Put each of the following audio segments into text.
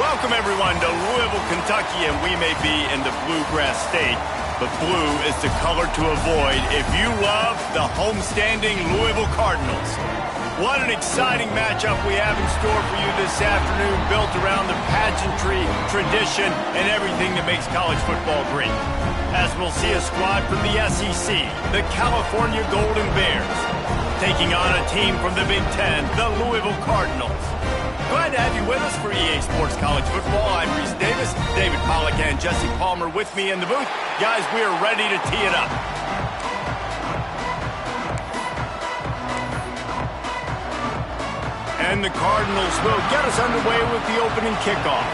Welcome, everyone, to Louisville, Kentucky, and we may be in the bluegrass state, but blue is the color to avoid if you love the homestanding Louisville Cardinals. What an exciting matchup we have in store for you this afternoon, built around the pageantry, tradition, and everything that makes college football great. As we'll see a squad from the SEC, the California Golden Bears, taking on a team from the Big Ten, the Louisville Cardinals. Glad to have you with us for EA Sports College Football. I'm Reese Davis, David Pollack, and Jesse Palmer with me in the booth. Guys, we are ready to tee it up. And the Cardinals will get us underway with the opening kickoff.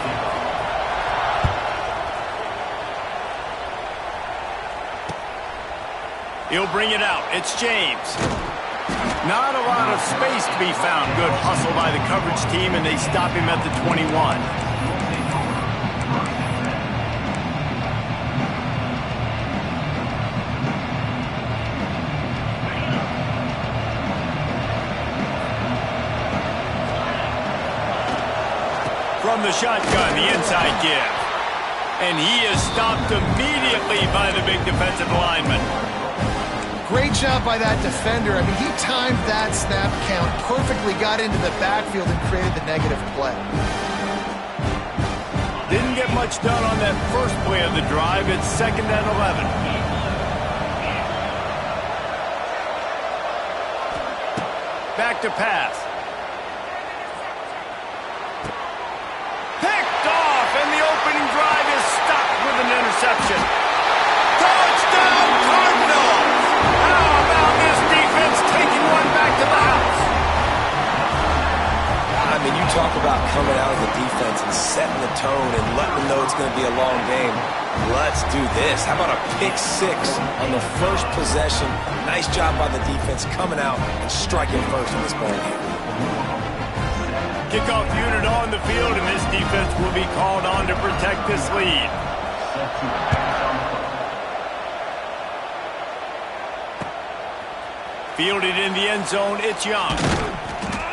He'll bring it out. It's James. Not a lot of space to be found. Good hustle by the coverage team, and they stop him at the 21. From the shotgun, the inside give. And he is stopped immediately by the big defensive lineman. Great job by that defender. I mean, he timed that snap count perfectly, got into the backfield and created the negative play. Didn't get much done on that first play of the drive. It's 2nd and 11. Back to pass. Picked off, and the opening drive is stopped with an interception. Touchdown, Cardinals! How about this defense taking one back to the house? I mean, you talk about coming out of the defense and setting the tone and letting them know it's going to be a long game. Let's do this. How about a pick six on the first possession? Nice job by the defense coming out and striking first in this ball game. Kickoff unit on the field, and this defense will be called on to protect this lead. Fielded in the end zone, it's Young.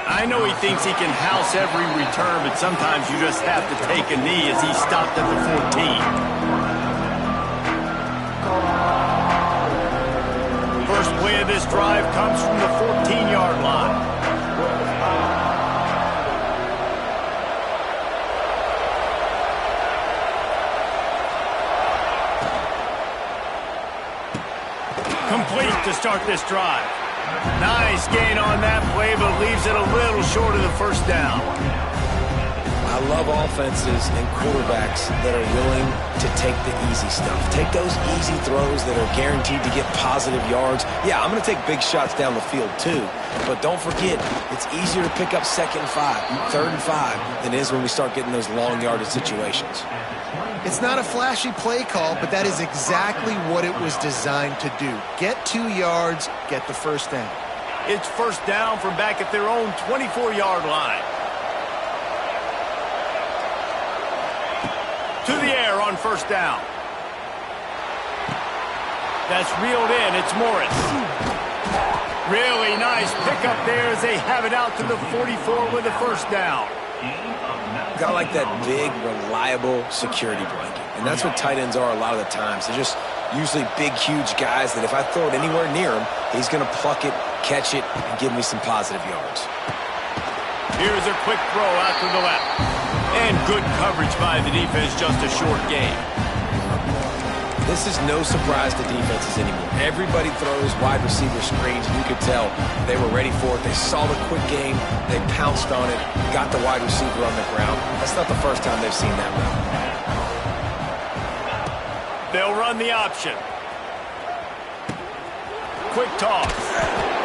I know he thinks he can house every return, but sometimes you just have to take a knee as he stopped at the 14. First play of this drive comes from the 14-yard line. Complete to start this drive. Nice gain on that play, but leaves it a little short of the first down. I love offenses and quarterbacks that are willing to take the easy stuff. Take those easy throws that are guaranteed to get positive yards. Yeah, I'm going to take big shots down the field too, but don't forget, it's easier to pick up 2nd and 5, 3rd and 5 than it is when we start getting those long yardage situations. It's not a flashy play call, but that is exactly what it was designed to do. Get 2 yards, get the first down. It's first down from back at their own 24-yard line. To the air on first down. That's reeled in. It's Morris. Really nice pickup there as they have it out to the 44 with a first down. Got like that big, reliable security blanket. And that's what tight ends are a lot of the times. They're just usually big, huge guys that if I throw it anywhere near him, he's going to pluck it, catch it, and give me some positive yards. Here's a quick throw out to the left. And good coverage by the defense, just a short game. This is no surprise to defenses anymore. Everybody throws wide receiver screens, and you could tell they were ready for it. They saw the quick game, they pounced on it, got the wide receiver on the ground. That's not the first time they've seen that route. They'll run the option. Quick toss.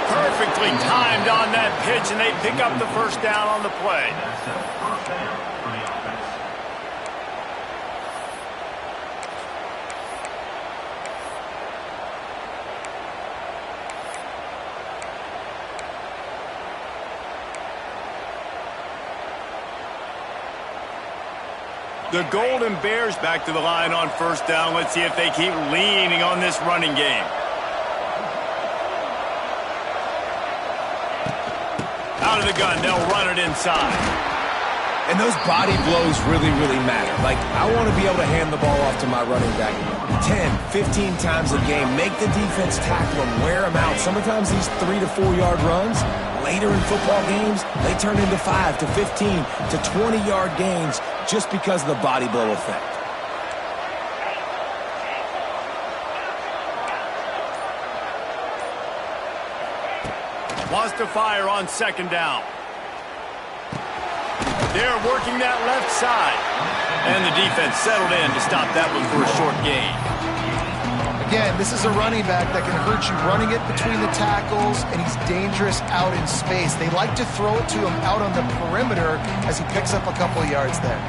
Perfectly timed on that pitch, and they pick up the first down on the play. The Golden Bears back to the line on first down. Let's see if they keep leaning on this running game. Out of the gun, they'll run it inside. And those body blows really, really matter. Like, I want to be able to hand the ball off to my running back 10, 15 times a game. Make the defense tackle them, wear them out. Sometimes these 3 to 4 yard runs, later in football games, they turn into 5 to 15 to 20-yard gains just because of the body blow effect. Wants to fire on second down. They're working that left side. And the defense settled in to stop that one for a short gain. Again, this is a running back that can hurt you running it between the tackles, and he's dangerous out in space. They like to throw it to him out on the perimeter as he picks up a couple of yards there.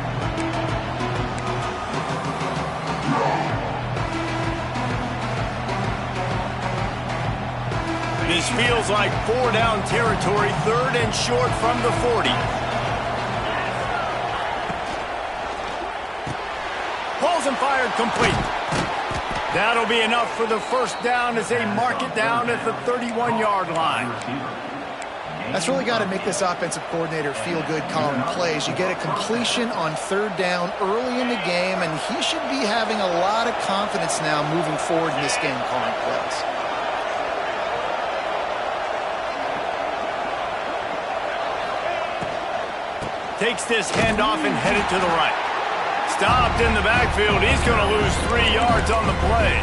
This feels like 4 down territory, 3rd and short from the 40. Pulls and fired complete. That'll be enough for the first down as they mark it down at the 31-yard line. That's really got to make this offensive coordinator feel good calling plays. You get a completion on 3rd down early in the game, and he should be having a lot of confidence now moving forward in this game calling plays. Takes this handoff and headed to the right. Stopped in the backfield. He's going to lose 3 yards on the play.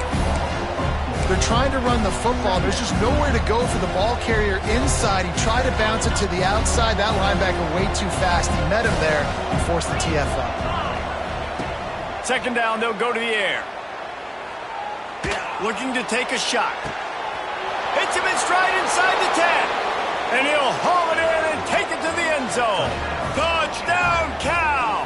They're trying to run the football. There's just nowhere to go for the ball carrier inside. He tried to bounce it to the outside. That linebacker way too fast. He met him there and forced the TFL. Second down, they'll go to the air. Looking to take a shot. Hits him in stride inside the 10. And he'll haul it in and take it to the end zone. Touchdown, Cal!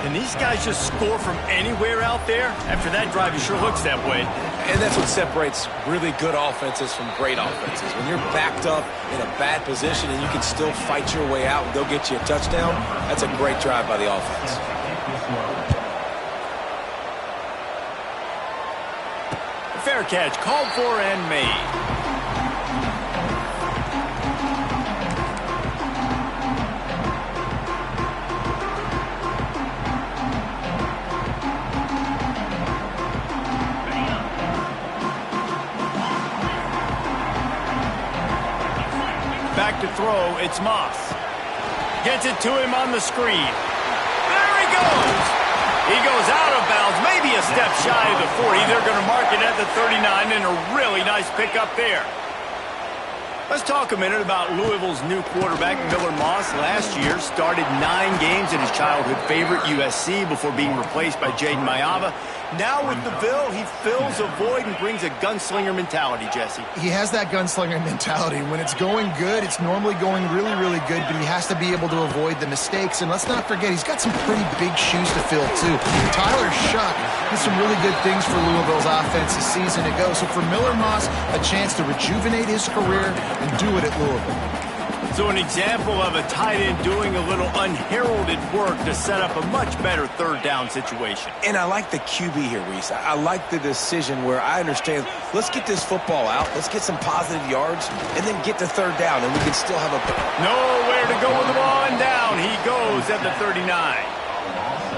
And these guys just score from anywhere out there? After that drive, it sure looks that way. And that's what separates really good offenses from great offenses. When you're backed up in a bad position and you can still fight your way out and go get you a touchdown, that's a great drive by the offense. Fair catch, called for and made. Back to throw, it's Moss. Gets it to him on the screen. There he goes! He goes out of bounds, maybe a step shy of the 40. They're going to mark it at the 39, and a really nice pickup there. Let's talk a minute about Louisville's new quarterback, Miller Moss. Last year, started 9 games at his childhood favorite, USC, before being replaced by Jaden Mayava. Now with the Bill, he fills a void and brings a gunslinger mentality, Jesse. He has that gunslinger mentality. When it's going good, it's normally going really, really good, but he has to be able to avoid the mistakes. And let's not forget, he's got some pretty big shoes to fill, too. Tyler Shuck did some really good things for Louisville's offense this season ago. So for Miller Moss, a chance to rejuvenate his career and do it at Louisville. So an example of a tight end doing a little unheralded work to set up a much better 3rd down situation. And I like the QB here, Reese. I like the decision where I understand, let's get this football out, let's get some positive yards, and then get to 3rd down, and we can still have a... Nowhere to go with the ball, and down he goes at the 39.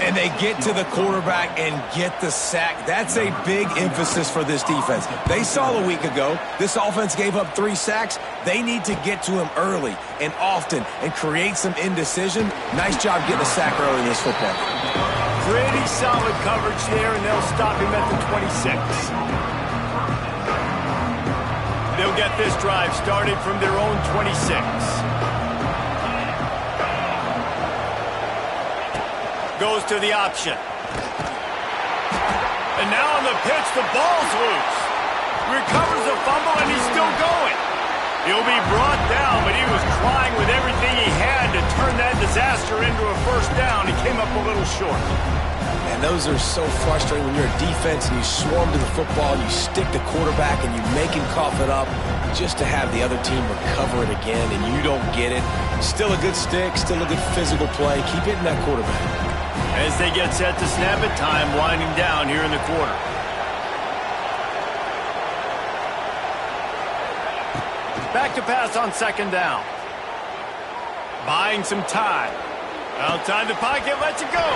And they get to the quarterback and get the sack. That's a big emphasis for this defense. They saw a week ago, this offense gave up 3 sacks. They need to get to him early and often and create some indecision. Nice job getting a sack early in this football game. Pretty solid coverage there, and they'll stop him at the 26. They'll get this drive started from their own 26. Goes to the option. And now on the pitch, the ball's loose. Recovers the fumble, and he's still going. He'll be brought down, but he was trying with everything he had to turn that disaster into a first down. He came up a little short. And those are so frustrating when you're a defense and you swarm to the football, you stick the quarterback, and you make him cough it up just to have the other team recover it again, and you don't get it. Still a good stick, still a good physical play. Keep hitting that quarterback. As they get set to snap it, time winding down here in the quarter. Back to pass on second down. Buying some time. Outside the pocket, lets it go.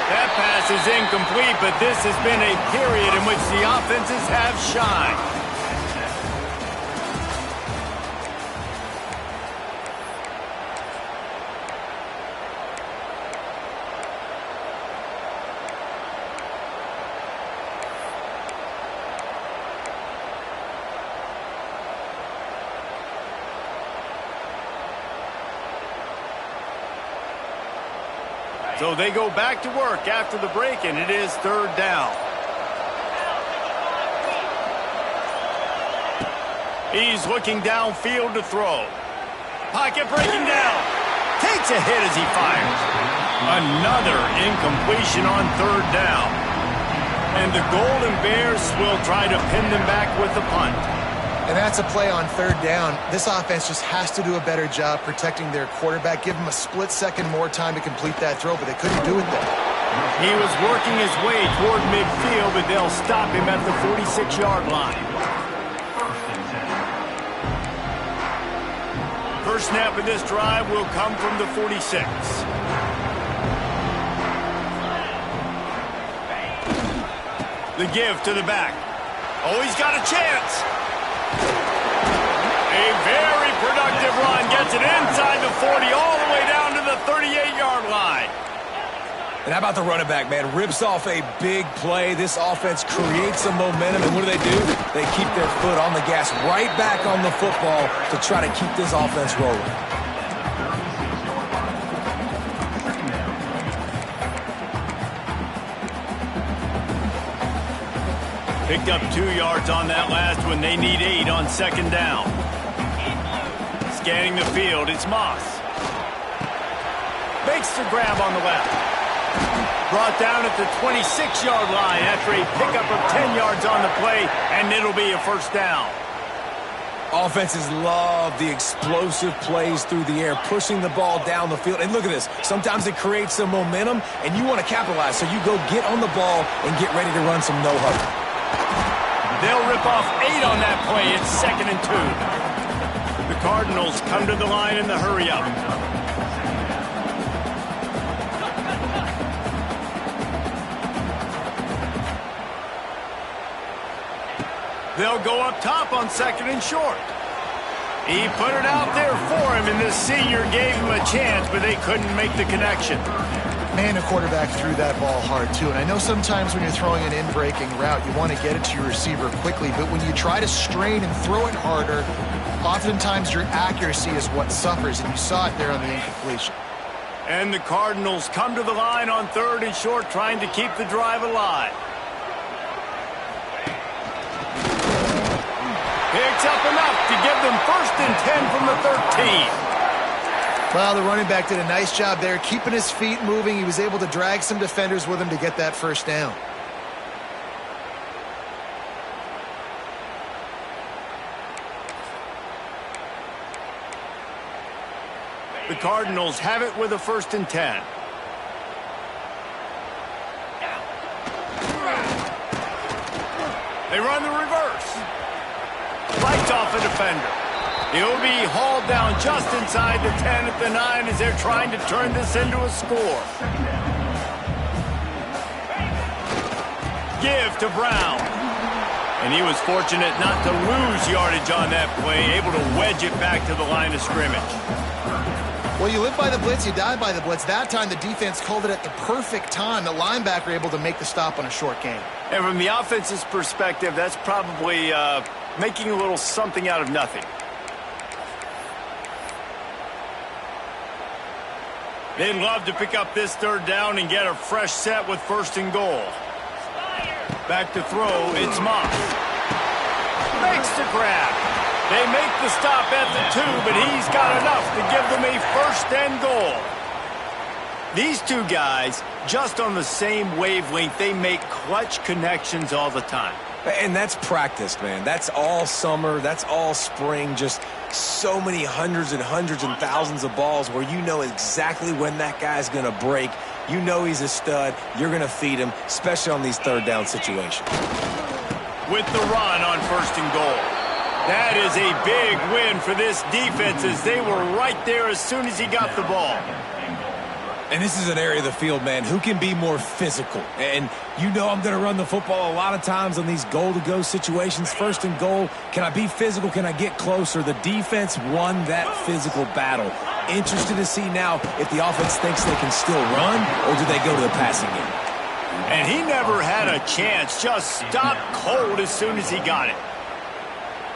That pass is incomplete, but this has been a period in which the offenses have shined. So they go back to work after the break, and it is third down. He's looking downfield to throw. Pocket breaking down. Takes a hit as he fires. Another incompletion on third down. And the Golden Bears will try to pin them back with the punt. And that's a play on third down. This offense just has to do a better job protecting their quarterback. Give him a split second more time to complete that throw, but they couldn't do it there. He was working his way toward midfield, but they'll stop him at the 46-yard line. First snap of this drive will come from the 46. The give to the back. Oh, he's got a chance. A very productive run gets it inside the 40 all the way down to the 38-yard line. And how about the running back, man? Rips off a big play. This offense creates some momentum, and what do? They keep their foot on the gas, right back on the football to try to keep this offense rolling. Picked up 2 yards on that last one. They need 8 on second down. Scanning the field, it's Moss. Makes the grab on the left. Brought down at the 26-yard line after a pickup of 10 yards on the play, and it'll be a first down. Offenses love the explosive plays through the air, pushing the ball down the field. And look at this. Sometimes it creates some momentum, and you want to capitalize. So you go get on the ball and get ready to run some no-huddle. They'll rip off 8 on that play. It's 2nd and 2. The Cardinals come to the line in the hurry-up. They'll go up top on 2nd and short. He put it out there for him, and the senior gave him a chance, but they couldn't make the connection. Man, the quarterback threw that ball hard, too. And I know sometimes when you're throwing an in-breaking route, you want to get it to your receiver quickly. But when you try to strain and throw it harder, oftentimes your accuracy is what suffers. And you saw it there on the incompletion. And the Cardinals come to the line on 3rd and short, trying to keep the drive alive. Picks up enough to give them 1st and 10 from the 13. Well, the running back did a nice job there, keeping his feet moving. He was able to drag some defenders with him to get that first down. The Cardinals have it with a 1st and 10. They run the reverse. Fights off a defender. He'll be hauled down just inside the 10 at the 9 as they're trying to turn this into a score. Give to Brown. And he was fortunate not to lose yardage on that play, able to wedge it back to the line of scrimmage. Well, you live by the blitz, you die by the blitz. That time the defense called it at the perfect time. The linebacker able to make the stop on a short gain. And from the offense's perspective, that's probably making a little something out of nothing. They'd love to pick up this 3rd down and get a fresh set with 1st and goal. Back to throw, it's Moss. Makes the grab. They make the stop at the 2, but he's got enough to give them a 1st and goal. These two guys, just on the same wavelength, they make clutch connections all the time. And that's practice, man. That's all summer. That's all spring. Just so many hundreds and thousands of balls where you know exactly when that guy's going to break. You know he's a stud. You're going to feed him, especially on these 3rd down situations. With the run on 1st and goal. That is a big win for this defense as they were right there as soon as he got the ball. And this is an area of the field, man, who can be more physical. And you know I'm going to run the football a lot of times on these goal-to-go situations. First and goal, can I be physical? Can I get closer? The defense won that physical battle. Interested to see now if the offense thinks they can still run, or do they go to the passing game? And he never had a chance. Just stopped cold as soon as he got it.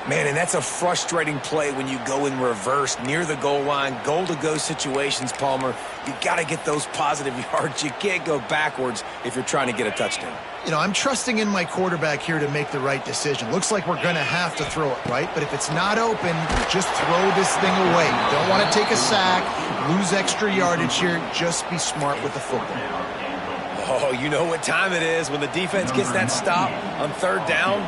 Man, and that's a frustrating play when you go in reverse near the goal line, goal-to-go situations, Palmer. You got to get those positive yards. You can't go backwards if you're trying to get a touchdown. You know, I'm trusting in my quarterback here to make the right decision. Looks like we're going to have to throw it, right? But if it's not open, just throw this thing away. You don't want to take a sack, lose extra yardage here. Just be smart with the football. Oh, you know what time it is when the defense gets that stop on third down.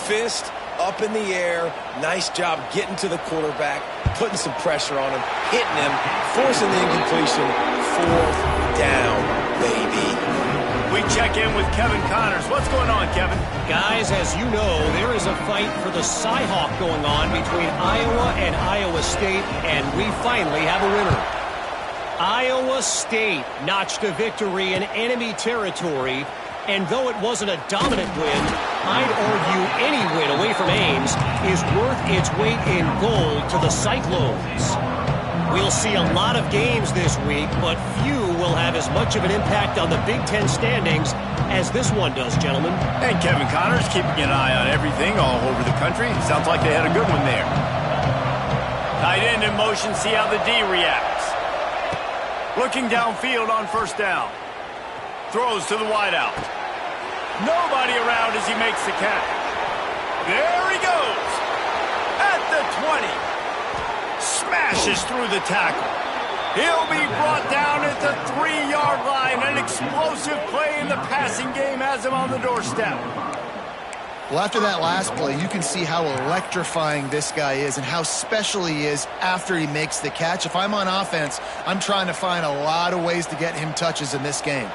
Fist up in the air. Nice job getting to the quarterback, putting some pressure on him, hitting him, forcing the incompletion. Fourth down, baby. We check in with Kevin Connors. What's going on, Kevin? Guys, as you know, there is a fight for the Cy-Hawk going on between Iowa and Iowa State, and we finally have a winner. Iowa State notched a victory in enemy territory, and though it wasn't a dominant win, I'd argue any win away from Ames is worth its weight in gold to the Cyclones. We'll see a lot of games this week, but few will have as much of an impact on the Big Ten standings as this one does, gentlemen. And Kevin Connors keeping an eye on everything all over the country. Sounds like they had a good one there. Tight end in motion, see how the D reacts. Looking downfield on first down. Throws to the wideout. Nobody around as he makes the catch. There he goes. At the 20. Smashes through the tackle. He'll be brought down at the 3-yard line. An explosive play in the passing game has him on the doorstep. Well, after that last play, you can see how electrifying this guy is and how special he is after he makes the catch. If I'm on offense, I'm trying to find a lot of ways to get him touches in this game.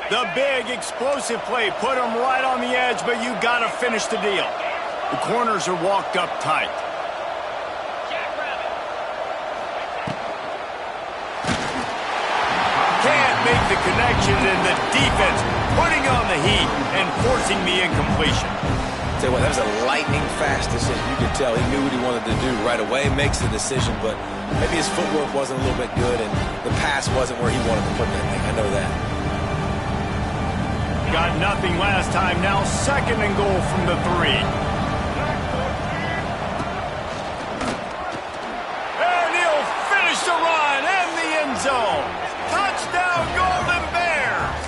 The big explosive play put him right on the edge, but you got to finish the deal. The corners are walked up tight. Can't make the connection, and the defense putting on the heat and forcing the incompletion. Tell you what, that was a lightning-fast decision. You could tell he knew what he wanted to do right away, makes the decision, but maybe his footwork wasn't a little bit good, and the pass wasn't where he wanted to put that thing. I know that. Got nothing last time, now second and goal from the 3. And he'll finish the run in the end zone. Touchdown, Golden Bears!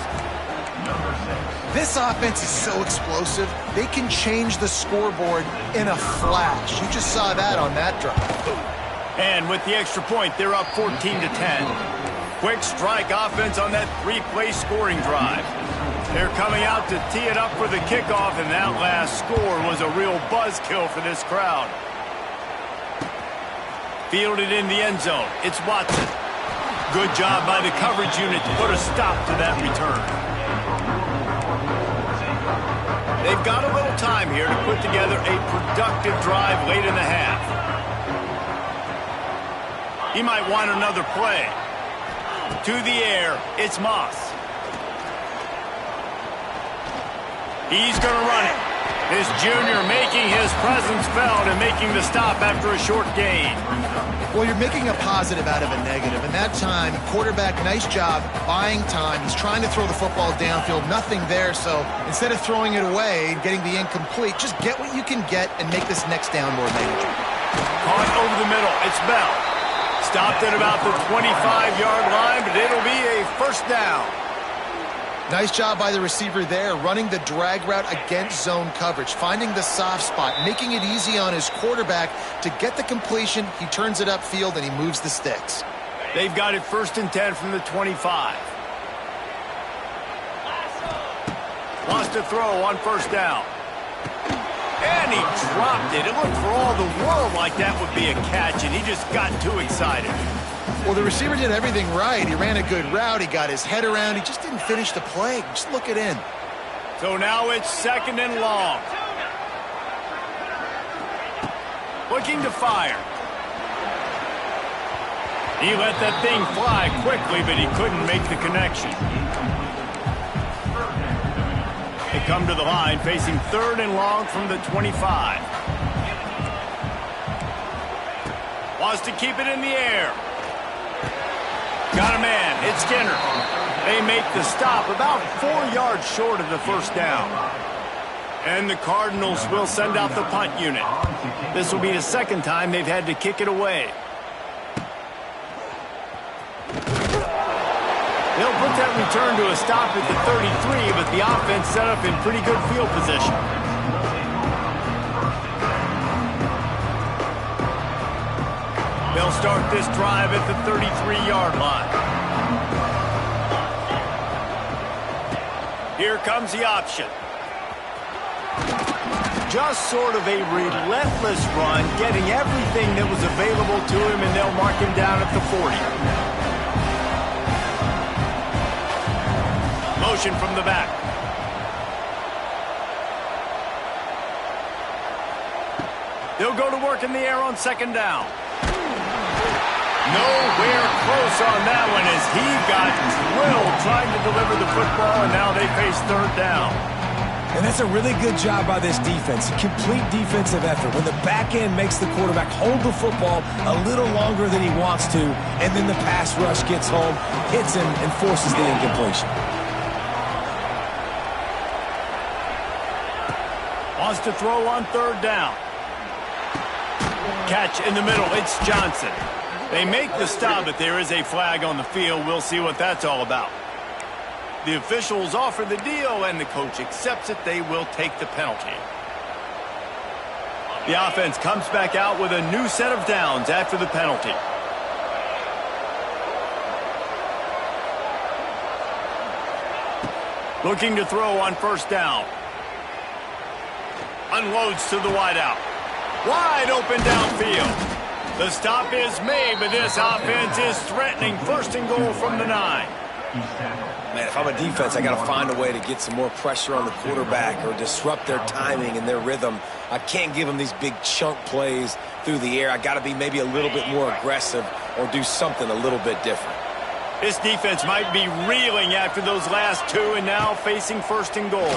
This offense is so explosive, they can change the scoreboard in a flash. You just saw that on that drive. And with the extra point, they're up 14-10. Quick strike offense on that 3-play scoring drive. They're coming out to tee it up for the kickoff, and that last score was a real buzzkill for this crowd. Fielded in the end zone. It's Watson. Good job by the coverage unit to put a stop to that return. They've got a little time here to put together a productive drive late in the half. He might want another play. To the air, it's Moss. He's going to run it. This junior making his presence felt and making the stop after a short gain. Well, you're making a positive out of a negative. And that time, quarterback, nice job, buying time. He's trying to throw the football downfield. Nothing there, so instead of throwing it away and getting the incomplete, just get what you can get and make this next down more manageable. Caught over the middle. It's Bell. Stopped at about the 25-yard line, but it'll be a first down. Nice job by the receiver there, running the drag route against zone coverage, finding the soft spot, making it easy on his quarterback to get the completion. He turns it upfield, and he moves the sticks. They've got it 1st and 10 from the 25. Wants to throw on first down. And he dropped it. It looked for all the world like that would be a catch, and he just got too excited. Well, the receiver did everything right. He ran a good route. He got his head around. He just didn't finish the play. Just look it in. So now it's 2nd and long. Looking to fire. He let that thing fly quickly, but he couldn't make the connection. They come to the line, facing 3rd and long from the 25. Wants to keep it in the air. Got a man. It's Skinner. They make the stop about 4 yards short of the first down. And the Cardinals will send out the punt unit. This will be the 2nd time they've had to kick it away. They'll put that return to a stop at the 33, but the offense set up in pretty good field position. They'll start this drive at the 33-yard line. Here comes the option. Just sort of a relentless run, getting everything that was available to him, and they'll mark him down at the 40. Motion from the back. They'll go to work in the air on 2nd down. Nowhere close on that one as he got drilled trying to deliver the football, and now they face 3rd down. And that's a really good job by this defense. Complete defensive effort. When the back end makes the quarterback hold the football a little longer than he wants to, and then the pass rush gets home, hits him, and forces the incompletion. Wants to throw on 3rd down. Catch in the middle. It's Johnson. They make the stop, but there is a flag on the field. We'll see what that's all about. The officials offer the deal, and the coach accepts it. They will take the penalty. The offense comes back out with a new set of downs after the penalty. Looking to throw on 1st down. Unloads to the wideout. Wide open downfield. The stop is made, but this offense is threatening 1st and goal from the 9. Man, if I'm a defense, I got to find a way to get some more pressure on the quarterback or disrupt their timing and their rhythm. I can't give them these big chunk plays through the air. I got to be maybe a little bit more aggressive or do something a little bit different. This defense might be reeling after those last 2 and now facing 1st and goal.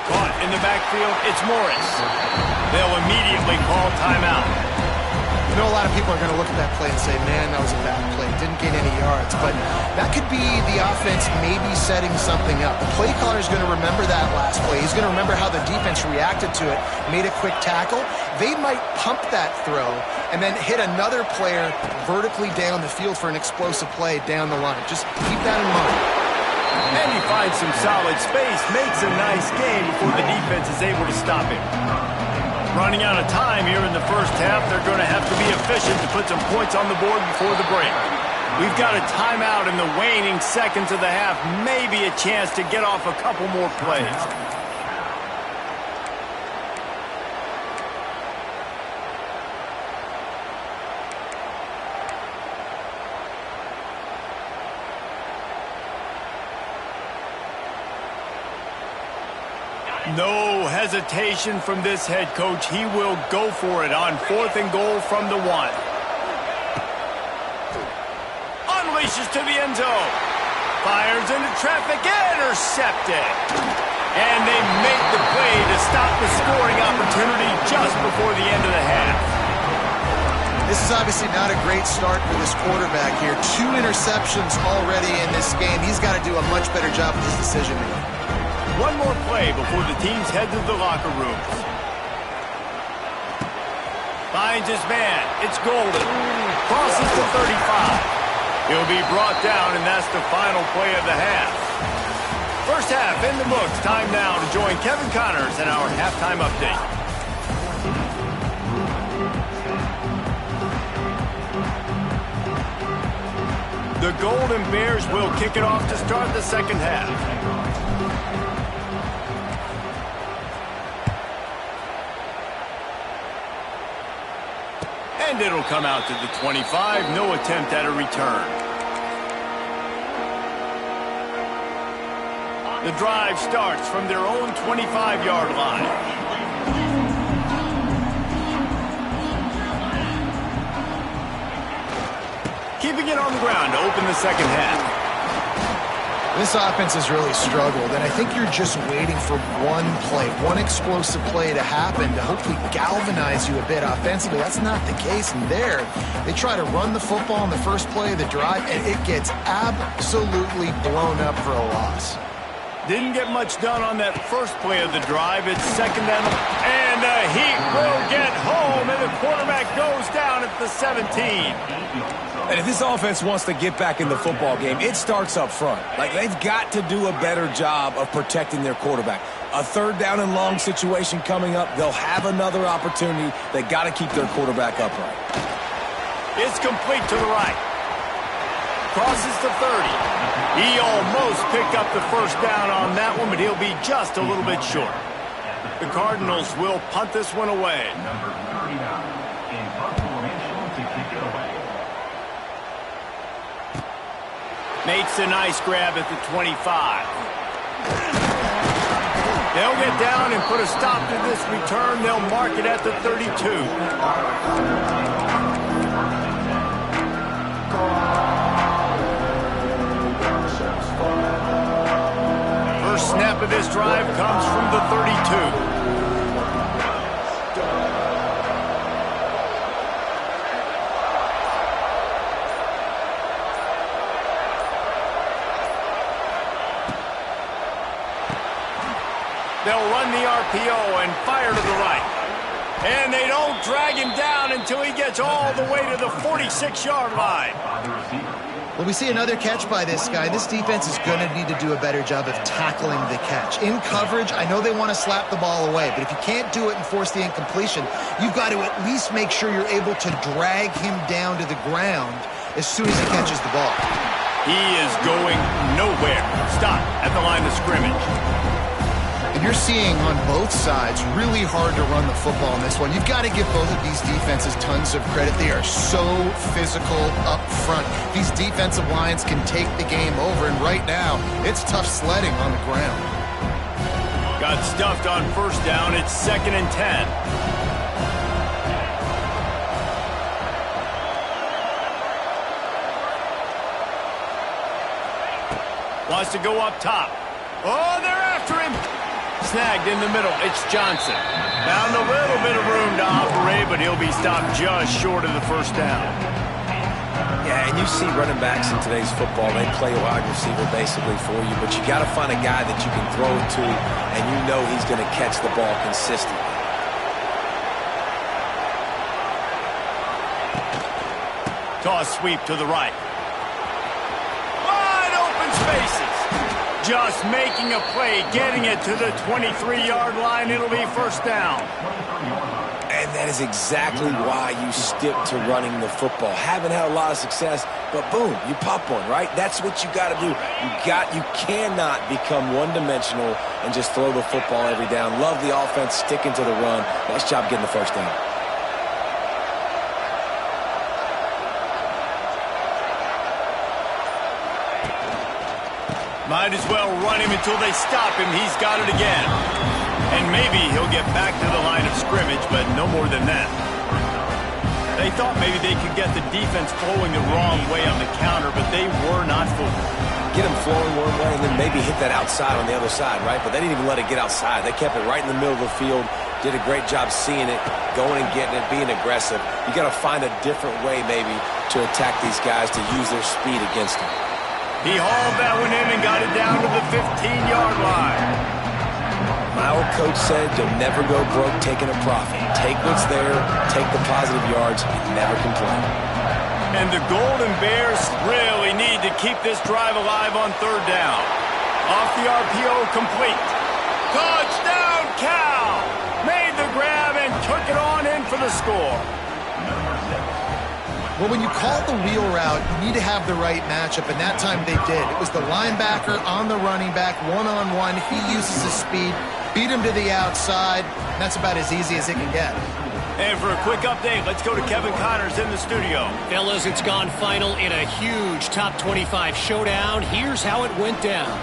Caught in the backfield, it's Morris. They'll immediately call timeout. You know, a lot of people are going to look at that play and say, man, that was a bad play. Didn't gain any yards. But that could be the offense maybe setting something up. The play caller is going to remember that last play. He's going to remember how the defense reacted to it, made a quick tackle. They might pump that throw and then hit another player vertically down the field for an explosive play down the line. Just keep that in mind. And he finds some solid space, makes a nice game before the defense is able to stop him. Running out of time here in the 1st half. They're going to have to be efficient to put some points on the board before the break. We've got a timeout in the waning seconds of the half. Maybe a chance to get off a couple more plays. No hesitation from this head coach. He will go for it on 4th and goal from the 1. Unleashes to the end zone. Fires into traffic. Intercepted. And they make the play to stop the scoring opportunity just before the end of the half. This is obviously not a great start for this quarterback here. 2 interceptions already in this game. He's got to do a much better job with his decision-making. One more play before the teams head to the locker rooms. Finds his man. It's Golden. Crosses to 35. He'll be brought down, and that's the final play of the half. 1st half in the books. Time now to join Kevin Connors in our halftime update. The Golden Bears will kick it off to start the 2nd half. And it'll come out to the 25. No attempt at a return. The drive starts from their own 25-yard line. leaving it on the ground to open the second half. This offense has really struggled, and I think you're just waiting for one play, one explosive play to happen to hopefully galvanize you a bit offensively. That's not the case in there. They try to run the football in the first play of the drive, and it gets absolutely blown up for a loss. Didn't get much done on that first play of the drive. It's second down, and the Heat will get home, and the quarterback goes down at the 17. And if this offense wants to get back in the football game, it starts up front. Like, they've got to do a better job of protecting their quarterback. A third down and long situation coming up, they'll have another opportunity. They got to keep their quarterback upright. It's complete to the right. Crosses the 30. He almost picked up the first down on that one, but he'll be just a little bit short. The Cardinals will punt this one away. Makes a nice grab at the 25. They'll get down and put a stop to this return. They'll mark it at the 32. First snap of this drive comes from the 32. They'll run the RPO and fire to the right. And they don't drag him down until he gets all the way to the 46-yard line. Well, we see another catch by this guy. This defense is going to need to do a better job of tackling the catch. In coverage, I know they want to slap the ball away, but if you can't do it and force the incompletion, you've got to at least make sure you're able to drag him down to the ground as soon as he catches the ball. He is going nowhere. Stop at the line of scrimmage. And you're seeing on both sides really hard to run the football in this one. You've got to give both of these defenses tons of credit. They are so physical up front. These defensive lines can take the game over, and right now, it's tough sledding on the ground. Got stuffed on first down. It's 2nd and 10. Wants to go up top. Oh, they're after him. Snagged in the middle. It's Johnson. Found a little bit of room to operate, but he'll be stopped just short of the first down. Yeah, and you see running backs in today's football, they play wide receiver basically for you, but you got to find a guy that you can throw it to, and you know he's going to catch the ball consistently. Toss sweep to the right. Wide open spaces. Just making a play, getting it to the 23-yard line. It'll be first down. And that is exactly why you stick to running the football. Haven't had a lot of success, but boom, you pop one, right? That's what you got to do. You cannot become one-dimensional and just throw the football every down. Love the offense, sticking to the run. Nice job getting the first down. Might as well run him until they stop him. He's got it again. And maybe he'll get back to the line of scrimmage, but no more than that. They thought maybe they could get the defense flowing the wrong way on the counter, but they were not fooled. Get them flowing one way and then maybe hit that outside on the other side, right? But they didn't even let it get outside. They kept it right in the middle of the field, did a great job seeing it, going and getting it, being aggressive. You got to find a different way maybe to attack these guys to use their speed against them. He hauled that one in and got it down to the 15-yard line. My old coach said you'll never go broke taking a profit. Take what's there, take the positive yards, and never complain. And the Golden Bears really need to keep this drive alive on third down. Off the RPO, complete. Touchdown, Cal! Made the grab and took it on in for the score. Well, when you call the wheel route, you need to have the right matchup, and that time they did. It was the linebacker on the running back, one-on-one. He uses his speed, beat him to the outside, and that's about as easy as it can get. And for a quick update, let's go to Kevin Connors in the studio. Fellas, it's gone final in a huge top 25 showdown. Here's how it went down.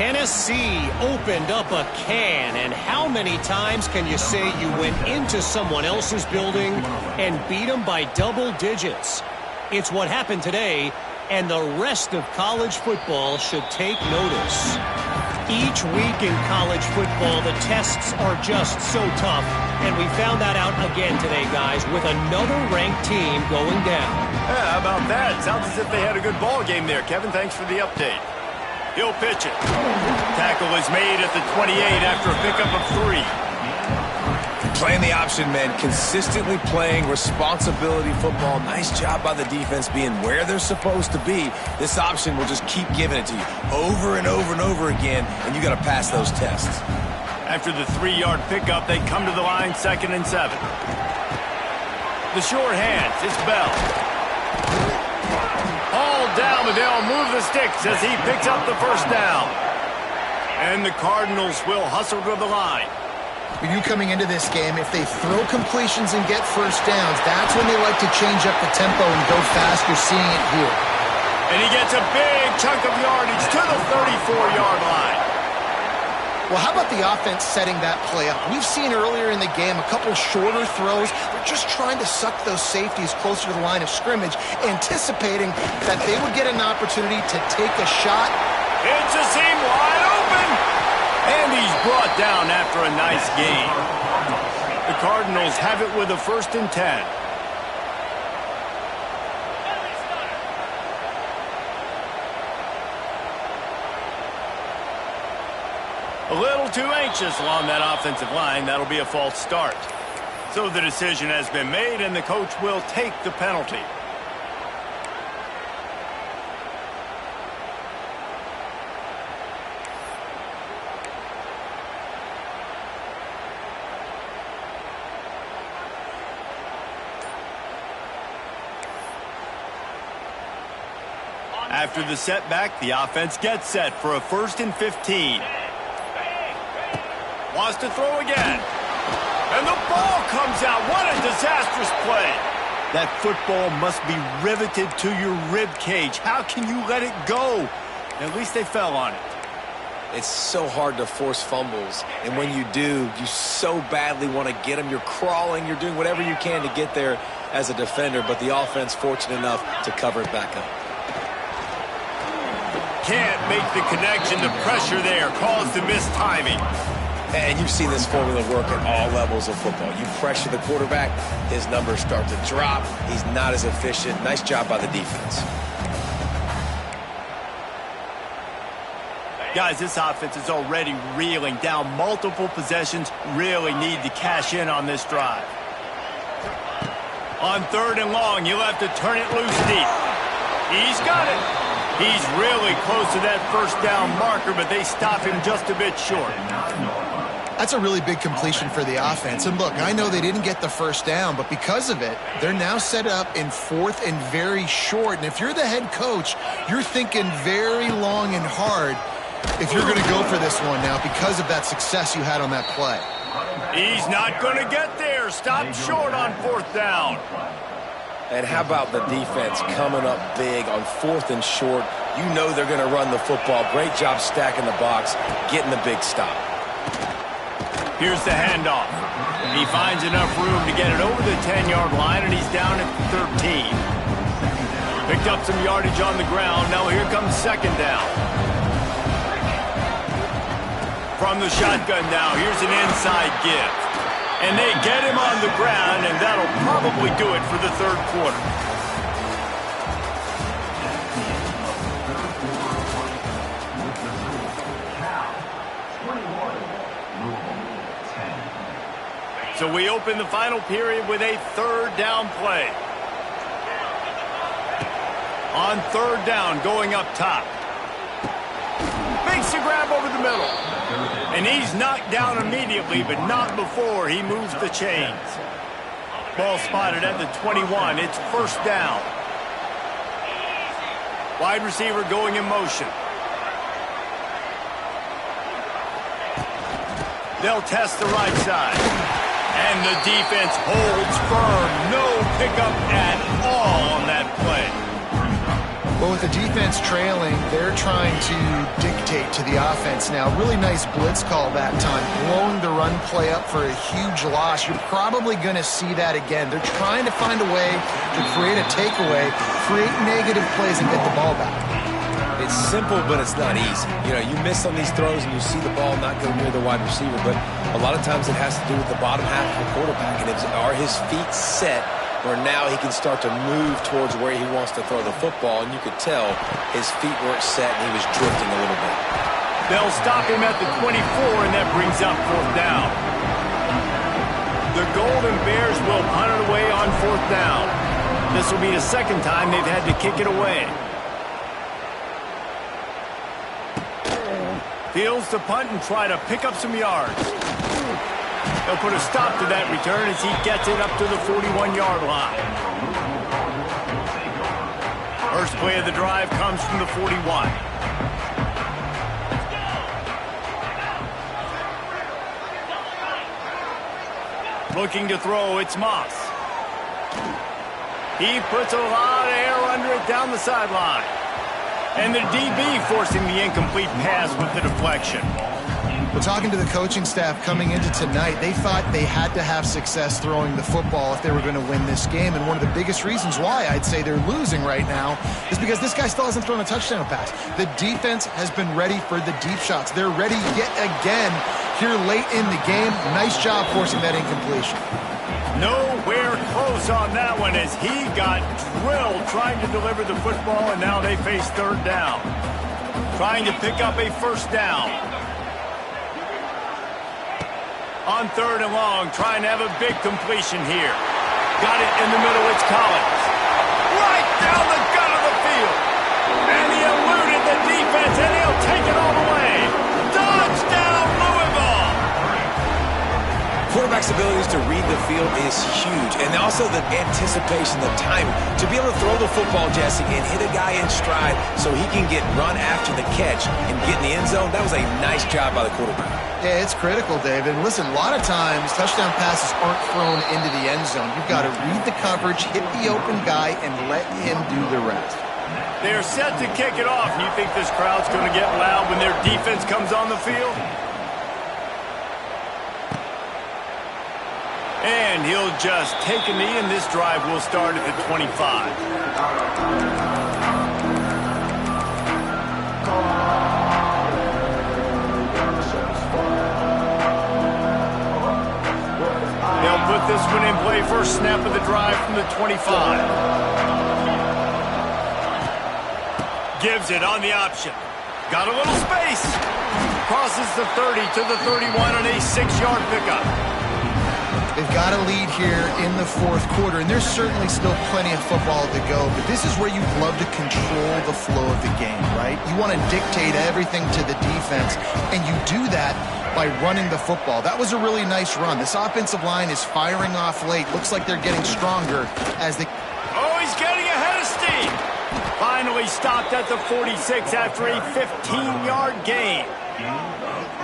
Tennessee opened up a can, and how many times can you say you went into someone else's building and beat them by double digits? It's what happened today, and the rest of college football should take notice. Each week in college football, the tests are just so tough, and we found that out again today, guys, with another ranked team going down. Yeah, how about that? Sounds as if they had a good ball game there. Kevin, thanks for the update. He'll pitch it. Tackle is made at the 28 after a pickup of 3. Playing the option, man. Consistently playing responsibility football. Nice job by the defense being where they're supposed to be. This option will just keep giving it to you over and over and over again, and you got to pass those tests. After the 3-yard pickup, they come to the line 2nd and 7. The short hands, it's Bell. All down, but they'll move the sticks as he picks up the first down. And the Cardinals will hustle to the line. You coming into this game, if they throw completions and get first downs, that's when they like to change up the tempo and go fast. You're seeing it here. And he gets a big chunk of yardage to the 34-yard line. Well, how about the offense setting that play up? We've seen earlier in the game a couple shorter throws. They're just trying to suck those safeties closer to the line of scrimmage, anticipating that they would get an opportunity to take a shot. It's a seam wide open. And he's brought down after a nice gain. The Cardinals have it with a 1st and 10. A little too anxious along that offensive line. That'll be a false start. So the decision has been made, and the coach will take the penalty. After the setback, the offense gets set for a 1st and 15. Wants to throw again. And the ball comes out. What a disastrous play. That football must be riveted to your rib cage. How can you let it go? At least they fell on it. It's so hard to force fumbles, and when you do, you so badly want to get them. You're crawling, you're doing whatever you can to get there as a defender, but the offense fortunate enough to cover it back up. Can't make the connection. The pressure there caused the missed timing. And you've seen this formula work at all levels of football. You pressure the quarterback, his numbers start to drop. He's not as efficient. Nice job by the defense. Guys, this offense is already reeling down multiple possessions. Really need to cash in on this drive. On 3rd and long, you'll have to turn it loose deep. He's got it. He's really close to that first down marker, but they stop him just a bit short. That's a really big completion for the offense. And look, I know they didn't get the first down, but because of it, they're now set up in 4th and very short. And if you're the head coach, you're thinking very long and hard if you're going to go for this one now because of that success you had on that play. He's not going to get there. Stop short on 4th down. And how about the defense coming up big on 4th and short? You know they're going to run the football. Great job stacking the box, getting the big stop. Here's the handoff. He finds enough room to get it over the 10-yard line, and he's down at 13. Picked up some yardage on the ground. Now here comes 2nd down. From the shotgun now, here's an inside give. And they get him on the ground, and that'll probably do it for the 3rd quarter. So we open the final period with a 3rd down play. On 3rd down, going up top. Makes the grab over the middle. And he's knocked down immediately, but not before he moves the chains. Ball spotted at the 21. It's 1st down. Wide receiver going in motion. They'll test the right side. And the defense holds firm. No pickup at all on that play. Well, with the defense trailing, they're trying to dictate to the offense now. Really nice blitz call that time, blowing the run play up for a huge loss. You're probably going to see that again. They're trying to find a way to create a takeaway, create negative plays, and get the ball back. It's simple, but it's not easy. You know, you miss on these throws and you see the ball not go near the wide receiver, but a lot of times it has to do with the bottom half of the quarterback. And are his feet set where now he can start to move towards where he wants to throw the football? And you could tell his feet weren't set and he was drifting a little bit. They'll stop him at the 24, and that brings up 4th down. The Golden Bears will punt it away on 4th down. This will be the second time they've had to kick it away. Fields to punt and try to pick up some yards. They'll put a stop to that return as he gets it up to the 41-yard line. First play of the drive comes from the 41. Looking to throw, it's Moss. He puts a lot of air under it down the sideline. And the DB forcing the incomplete pass with the deflection. Well, talking to the coaching staff coming into tonight, they thought they had to have success throwing the football if they were going to win this game. And one of the biggest reasons why I'd say they're losing right now is because this guy still hasn't thrown a touchdown pass. The defense has been ready for the deep shots. They're ready yet again here late in the game. Nice job forcing that incompletion. Nowhere close on that one as he got drilled trying to deliver the football, and now they face 3rd down. Trying to pick up a 1st down. On 3rd and long, trying to have a big completion here. Got it in the middle, it's Collins. Right down the gut of the field. And he eluded the defense, and he'll take it all the way. Touchdown, Louisville! Quarterback's abilities to read the field is huge, and also the anticipation, the timing. To be able to throw the football, Jesse, and hit a guy in stride so he can get run after the catch and get in the end zone, that was a nice job by the quarterback. Yeah, it's critical, David. Listen, a lot of times touchdown passes aren't thrown into the end zone. You've got to read the coverage, hit the open guy, and let him do the rest. They're set to kick it off. You think this crowd's going to get loud when their defense comes on the field? And he'll just take a knee, and this drive will start at the 25. They'll put this one in play. First snap of the drive from the 25. Gives it on the option. Got a little space. Crosses the 30 to the 31 on a 6-yard pickup. They've got a lead here in the 4th quarter, and there's certainly still plenty of football to go, but this is where you'd love to control the flow of the game, right? You want to dictate everything to the defense, and you do that by running the football. That was a really nice run. This offensive line is firing off late. Looks like they're getting stronger as they... Oh, he's getting ahead of steam. Finally stopped at the 46 after a 15-yard gain.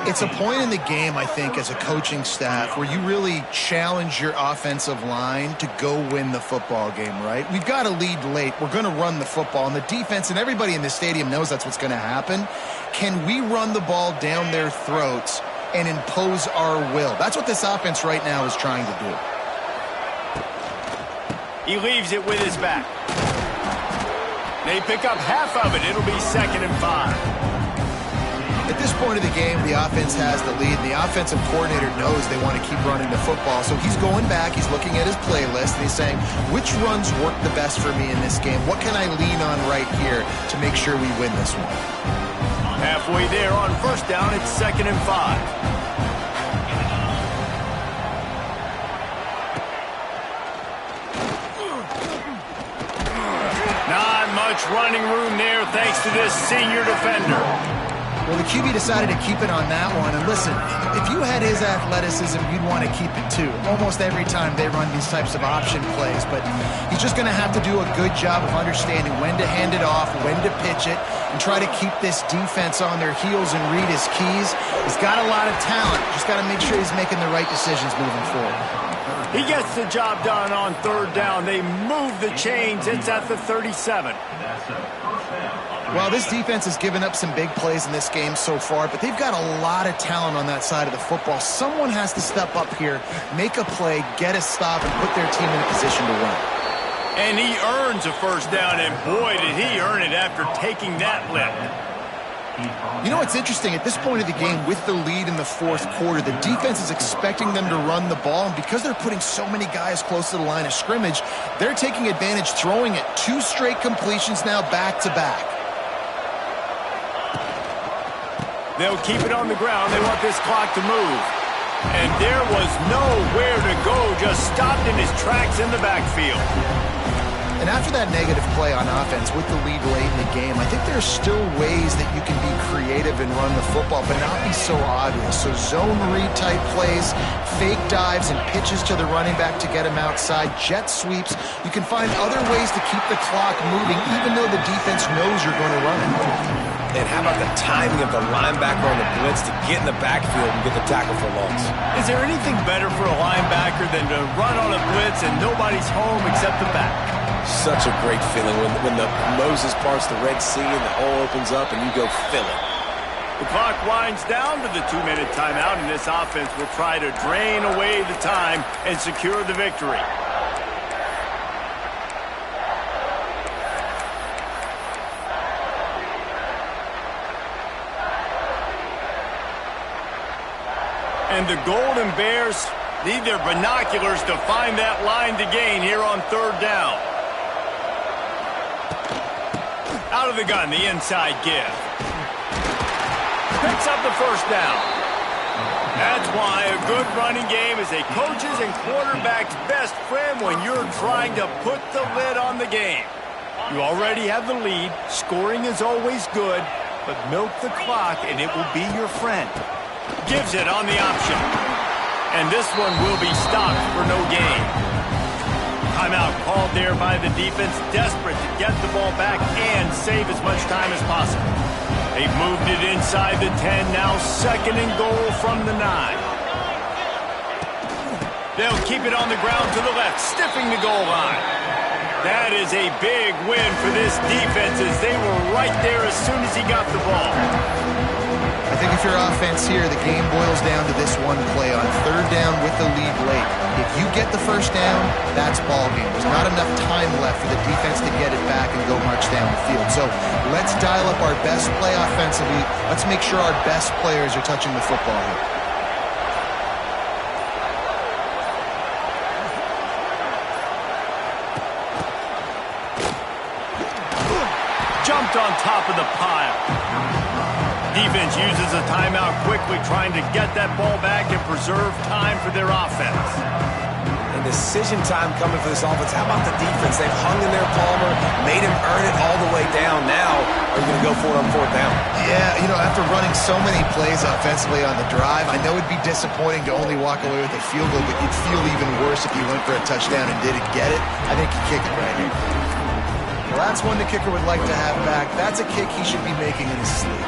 It's a point in the game, I think, as a coaching staff where you really challenge your offensive line to go win the football game, right? We've got a lead late. We're going to run the football, and the defense and everybody in the stadium knows that's what's going to happen. Can we run the ball down their throats and impose our will? That's what this offense right now is trying to do. He leaves it with his back. They pick up half of it. It'll be 2nd and 5. At this point of the game, the offense has the lead. The offensive coordinator knows they want to keep running the football. So he's going back, he's looking at his playlist, and he's saying, which runs work the best for me in this game? What can I lean on right here to make sure we win this one? Halfway there on 1st down, it's 2nd and 5. Not much running room there thanks to this senior defender. Well, the QB decided to keep it on that one. And listen, if you had his athleticism, you'd want to keep it too. Almost every time they run these types of option plays. But he's just going to have to do a good job of understanding when to hand it off, when to pitch it, and try to keep this defense on their heels and read his keys. He's got a lot of talent. Just got to make sure he's making the right decisions moving forward. He gets the job done on third down. They move the chains. It's at the 37. Well, this defense has given up some big plays in this game so far, but they've got a lot of talent on that side of the football. Someone has to step up here, make a play, get a stop, and put their team in a position to win. And he earns a first down, and boy, did he earn it after taking that lift. You know what's interesting? At this point of the game, with the lead in the fourth quarter, the defense is expecting them to run the ball, and because they're putting so many guys close to the line of scrimmage, they're taking advantage, throwing it 2 straight completions now back-to-back. They'll keep it on the ground. They want this clock to move. And there was nowhere to go, just stopped in his tracks in the backfield. And after that negative play on offense with the lead late in the game, I think there's still ways that you can be creative and run the football, but not be so obvious. So zone read type plays, fake dives and pitches to the running back to get him outside, jet sweeps. You can find other ways to keep the clock moving, even though the defense knows you're going to run it. And how about the timing of the linebacker on the blitz to get in the backfield and get the tackle for loss? Is there anything better for a linebacker than to run on a blitz and nobody's home except the back? Such a great feeling when the Moses parts the Red Sea and the hole opens up and you go fill it. The clock winds down to the 2-minute timeout, and this offense will try to drain away the time and secure the victory. And the Golden Bears need their binoculars to find that line to gain here on third down. Out of the gun, the inside give. Picks up the first down. That's why a good running game is a coach's and quarterback's best friend when you're trying to put the lid on the game. You already have the lead. Scoring is always good, but milk the clock and it will be your friend. Gives it on the option. And this one will be stopped for no gain. Timeout called there by the defense, desperate to get the ball back and save as much time as possible. They've moved it inside the 10, now 2nd and goal from the 9. They'll keep it on the ground to the left, stiffing the goal line. That is a big win for this defense as they were right there as soon as he got the ball. I think if you're offense here, the game boils down to this one play on third down with the lead late. If you get the first down, that's ball game. There's not enough time left for the defense to get it back and go march down the field. So let's dial up our best play offensively. Let's make sure our best players are touching the football here. Jumped on top of the pile. Defense uses a timeout quickly, trying to get that ball back and preserve time for their offense. And decision time coming for this offense. How about the defense? They've hung in there, Palmer, made him earn it all the way down. Now, are you going to go for it on fourth down? Yeah, you know, after running so many plays offensively on the drive, I know it'd be disappointing to only walk away with a field goal, but you'd feel even worse if you went for a touchdown and didn't get it. I think you kick it right here. Well, that's one the kicker would like to have back. That's a kick he should be making in his sleep.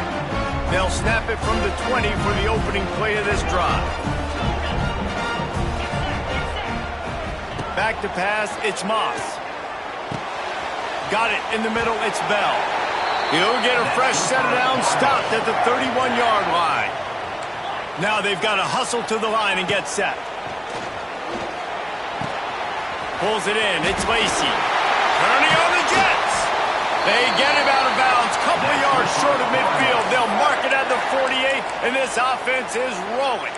They'll snap it from the 20 for the opening play of this drive. Back to pass, it's Moss. Got it in the middle, it's Bell. He'll get a fresh set down, stopped at the 31-yard line. Now they've got to hustle to the line and get set. Pulls it in, it's Lacey. Turning on the Jets. They get him out of bounds, couple of yards short of midfield. They'll mark it at the 48, and this offense is rolling.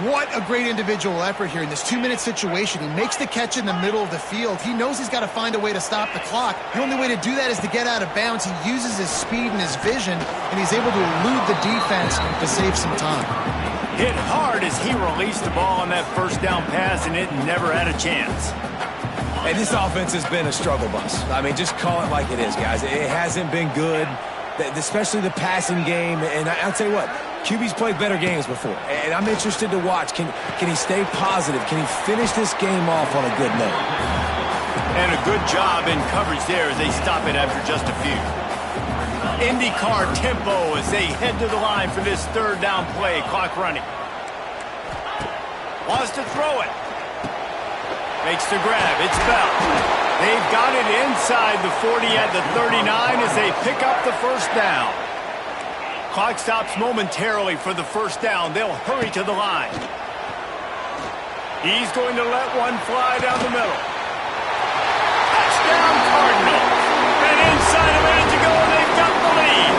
What a great individual effort here in this 2-minute situation. He makes the catch in the middle of the field. He knows he's got to find a way to stop the clock. The only way to do that is to get out of bounds. He uses his speed and his vision, and he's able to elude the defense to save some time. Hit hard as he released the ball on that first down pass, and it never had a chance. And this offense has been a struggle bus. I mean, just call it like it is, guys. It hasn't been good, especially the passing game. And I'll tell you what, QB's played better games before. And I'm interested to watch. Can he stay positive? Can he finish this game off on a good note? And a good job in coverage there as they stop it after just a few. IndyCar tempo as they head to the line for this third down play. Clock running. Wants to throw it. Makes the grab. It's Bell. They've got it inside the 40 at the 39 as they pick up the first down. Clock stops momentarily for the first down. They'll hurry to the line. He's going to let one fly down the middle. Touchdown, Cardinals. And inside a minute to go, they've got the lead.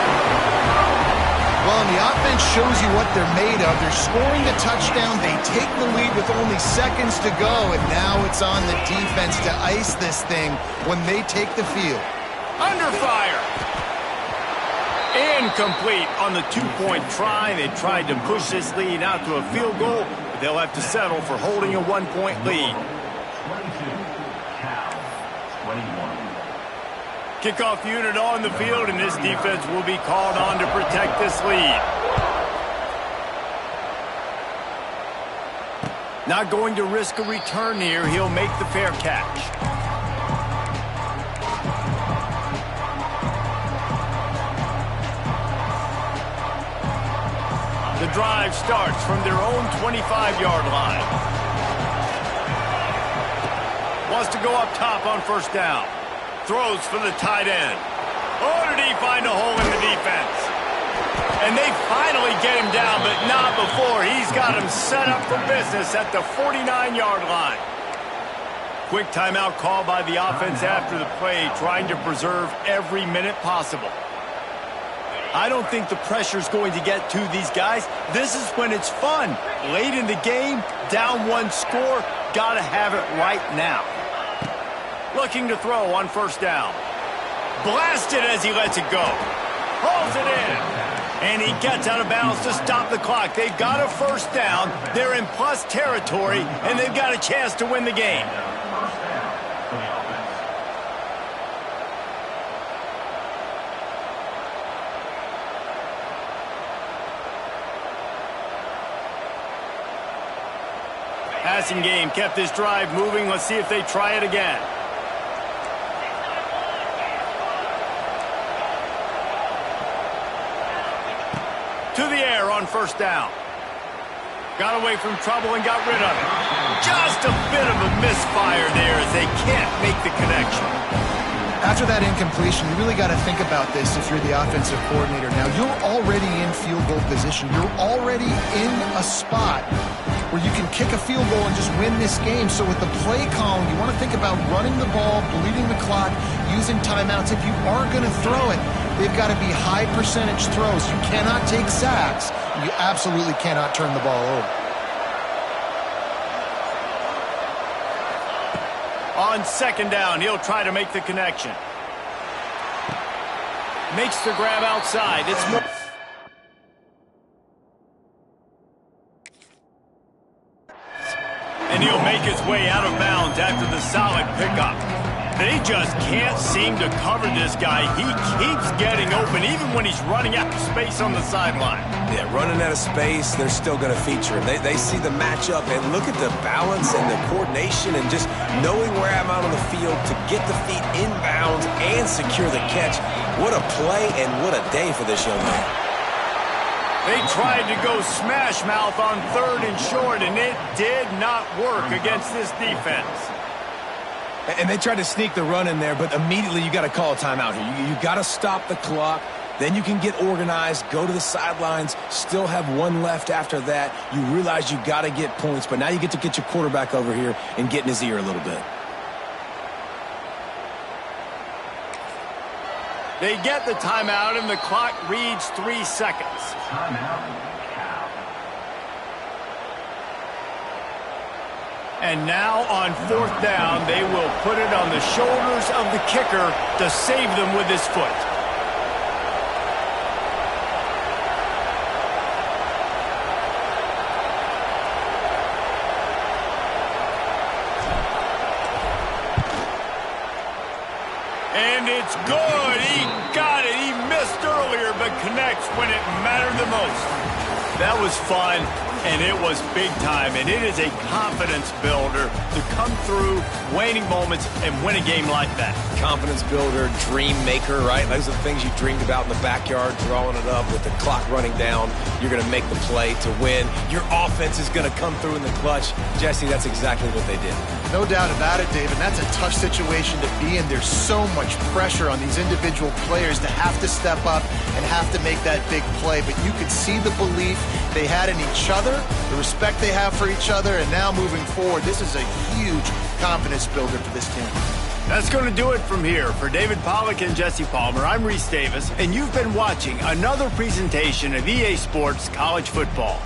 Well, and the offense shows you what they're made of. They're scoring the touchdown. They take the lead with only seconds to go, and now it's on the defense to ice this thing when they take the field. Under fire. Incomplete on the two-point try. They tried to push this lead out to a field goal, but they'll have to settle for holding a one-point lead. 21. Kickoff unit on the field, and this defense will be called on to protect this lead. Not going to risk a return here. He'll make the fair catch. The drive starts from their own 25-yard line. Wants to go up top on first down. Throws for the tight end. Oh, did he find a hole in the defense? And they finally get him down, but not before. He's got him set up for business at the 49-yard line. Quick timeout call by the offense after the play, trying to preserve every minute possible. I don't think the pressure's going to get to these guys. This is when it's fun. Late in the game, down one score, gotta have it right now. Looking to throw on first down. Blasted as he lets it go. Pulls it in. And he gets out of bounds to stop the clock. They've got a first down. They're in plus territory, and they've got a chance to win the game. Passing game kept this drive moving. Let's see if they try it again. To the air on first down. Got away from trouble and got rid of it. Just a bit of a misfire there as they can't make the connection. After that incompletion, you really got to think about this if you're the offensive coordinator. Now, you're already in field goal position. You're already in a spot where you can kick a field goal and just win this game. So with the play calling, you want to think about running the ball, bleeding the clock, using timeouts. If you are going to throw it, they've got to be high percentage throws. You cannot take sacks. You absolutely cannot turn the ball over. On second down, he'll try to make the connection. Makes the grab outside. It's more. And he'll make his way out of bounds after the solid pickup. They just can't seem to cover this guy. He keeps getting open even when he's running out of space on the sideline. Yeah, running out of space, they're still going to feature him. They see the matchup, and look at the balance and the coordination and just knowing where I'm out on the field to get the feet inbounds and secure the catch. What a play and what a day for this young man. They tried to go smash mouth on third and short, and it did not work against this defense. And they tried to sneak the run in there, but immediately you got to call a timeout here. You got to stop the clock. Then you can get organized, go to the sidelines, still have one left after that. You realize you got to get points, but now you get to get your quarterback over here and get in his ear a little bit. They get the timeout, and the clock reads 3 seconds. Timeout. And now on fourth down, they will put it on the shoulders of the kicker to save them with his foot. And it's good. He got it. He missed earlier, but connects when it mattered the most. That was fun. And it was big time, and it is a confidence builder to come through waning moments and win a game like that. Confidence builder, dream maker, right? Those are the things you dreamed about in the backyard, drawing it up with the clock running down. You're going to make the play to win. Your offense is going to come through in the clutch. Jesse, that's exactly what they did. No doubt about it, David. That's a tough situation to be in. There's so much pressure on these individual players to have to step up and have to make that big play. But you could see the belief they had in each other, the respect they have for each other, and now moving forward, this is a huge confidence builder for this team. That's going to do it from here. For David Pollack and Jesse Palmer, I'm Reese Davis, and you've been watching another presentation of EA Sports College Football.